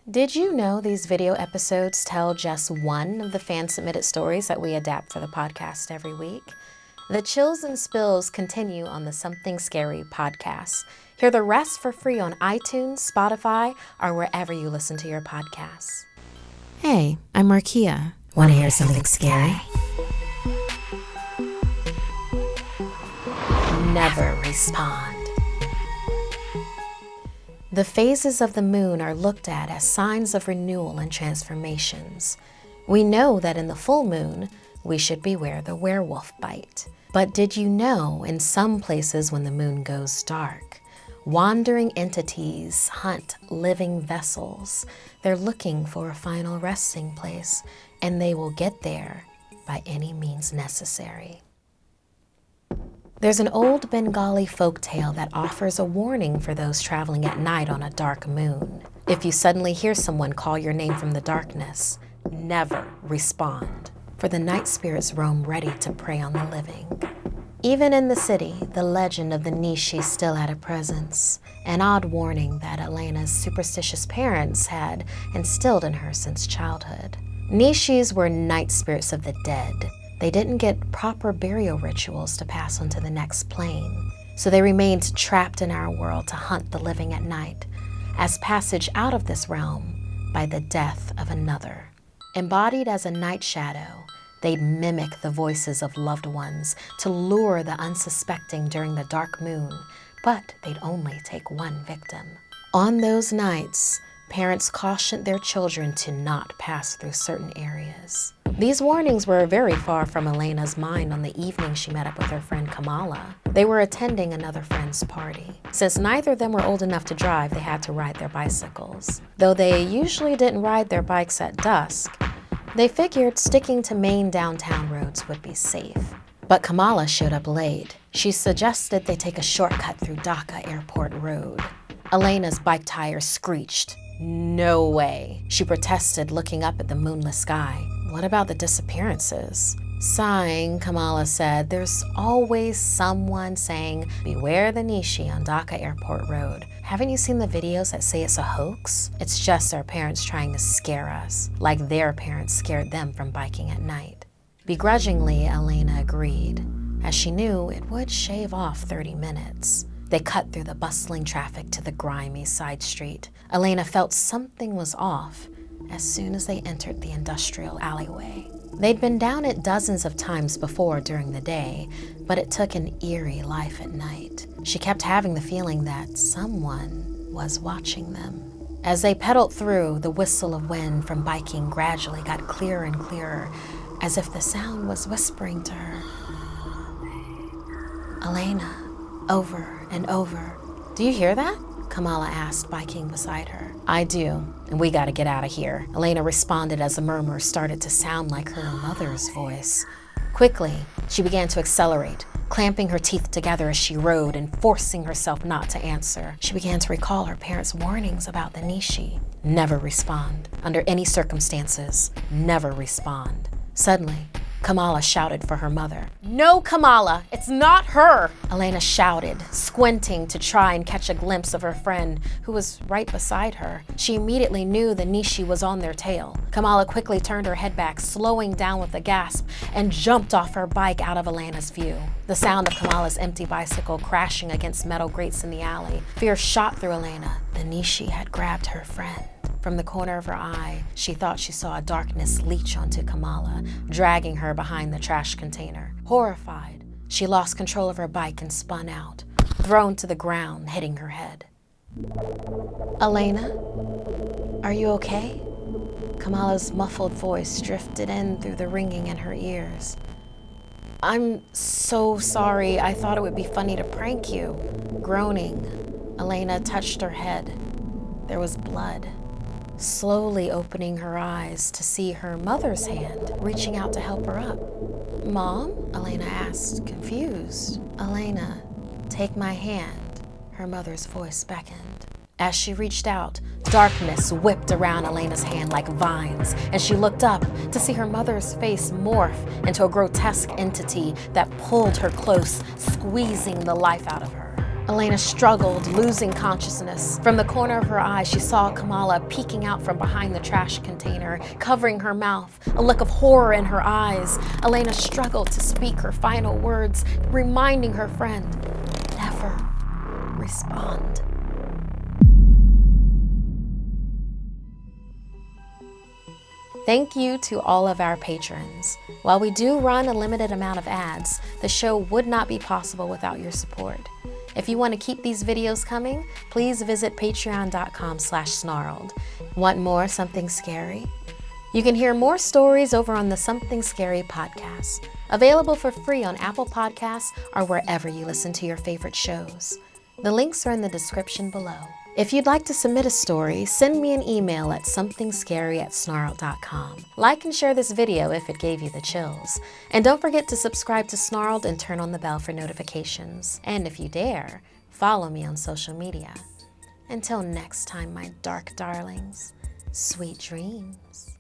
Did you know these video episodes tell just one of the fan-submitted stories that we adapt for the podcast every week? The chills and spills continue on the Something Scary podcast. Hear the rest for free on iTunes, Spotify, or wherever you listen to your podcasts. Hey, I'm Markeia. Want to hear something scary? Never respond. The phases of the moon are looked at as signs of renewal and transformations. We know that in the full moon, we should beware the werewolf bite. But did you know in some places when the moon goes dark, wandering entities hunt living vessels? They're looking for a final resting place, and they will get there by any means necessary. There's an old Bengali folk tale that offers a warning for those traveling at night on a dark moon. If you suddenly hear someone call your name from the darkness, never respond, for the night spirits roam ready to prey on the living. Even in the city, the legend of the Nishi still had a presence, an odd warning that Alaina's superstitious parents had instilled in her since childhood. Nishis were night spirits of the dead. They didn't get proper burial rituals to pass on to the next plane, so they remained trapped in our world to hunt the living at night, as passage out of this realm by the death of another. Embodied as a night shadow, they'd mimic the voices of loved ones to lure the unsuspecting during the dark moon, but they'd only take one victim. On those nights, parents cautioned their children to not pass through certain areas. These warnings were very far from Alaina's mind on the evening she met up with her friend Kamala. They were attending another friend's party. Since neither of them were old enough to drive, they had to ride their bicycles. Though they usually didn't ride their bikes at dusk, they figured sticking to main downtown roads would be safe. But Kamala showed up late. She suggested they take a shortcut through Dhaka Airport Road. Alaina's bike tires screeched. No way, she protested, looking up at the moonless sky. What about the disappearances? Sighing, Kamala said, there's always someone saying, beware the Nishi on Dhaka Airport Road. Haven't you seen the videos that say it's a hoax? It's just our parents trying to scare us, like their parents scared them from biking at night. Begrudgingly, Alaina agreed, as she knew it would shave off 30 minutes. They cut through the bustling traffic to the grimy side street. Alaina felt something was off as soon as they entered the industrial alleyway. They'd been down it dozens of times before during the day, but it took an eerie life at night. She kept having the feeling that someone was watching them. As they pedaled through, the whistle of wind from biking gradually got clearer and clearer, as if the sound was whispering to her. Alaina, over and over. Do you hear that? Kamala asked, biking beside her. I do, and we gotta get out of here, Alaina responded as the murmur started to sound like her mother's voice. Quickly, she began to accelerate, clamping her teeth together as she rode and forcing herself not to answer. She began to recall her parents' warnings about the Nishi. Never respond. Under any circumstances, never respond. Suddenly, Kamala shouted for her mother. No, Kamala, it's not her! Alaina shouted, squinting to try and catch a glimpse of her friend, who was right beside her. She immediately knew the Nishi was on their tail. Kamala quickly turned her head back, slowing down with a gasp, and jumped off her bike out of Alaina's view. The sound of Kamala's empty bicycle crashing against metal grates in the alley. Fear shot through Alaina. The Nishi had grabbed her friend. From the corner of her eye, she thought she saw a darkness leach onto Kamala, dragging her behind the trash container. Horrified, she lost control of her bike and spun out, thrown to the ground, hitting her head. Alaina, are you okay? Kamala's muffled voice drifted in through the ringing in her ears. I'm so sorry. I thought it would be funny to prank you. Groaning, Alaina touched her head. There was blood. Slowly opening her eyes to see her mother's hand reaching out to help her up. Mom? Alaina asked, confused. Alaina, take my hand, her mother's voice beckoned. As she reached out, darkness whipped around Alaina's hand like vines, and she looked up to see her mother's face morph into a grotesque entity that pulled her close, squeezing the life out of her. Alaina struggled, losing consciousness. From the corner of her eye, she saw Kamala peeking out from behind the trash container, covering her mouth, a look of horror in her eyes. Alaina struggled to speak her final words, reminding her friend, never respond. Thank you to all of our patrons. While we do run a limited amount of ads, the show would not be possible without your support. If you want to keep these videos coming, please visit patreon.com/snarled. Want more Something Scary? You can hear more stories over on the Something Scary podcast, available for free on Apple Podcasts or wherever you listen to your favorite shows. The links are in the description below. If you'd like to submit a story, send me an email at somethingscary@snarled.com. Like and share this video if it gave you the chills. And don't forget to subscribe to Snarled and turn on the bell for notifications. And if you dare, follow me on social media. Until next time, my dark darlings, sweet dreams.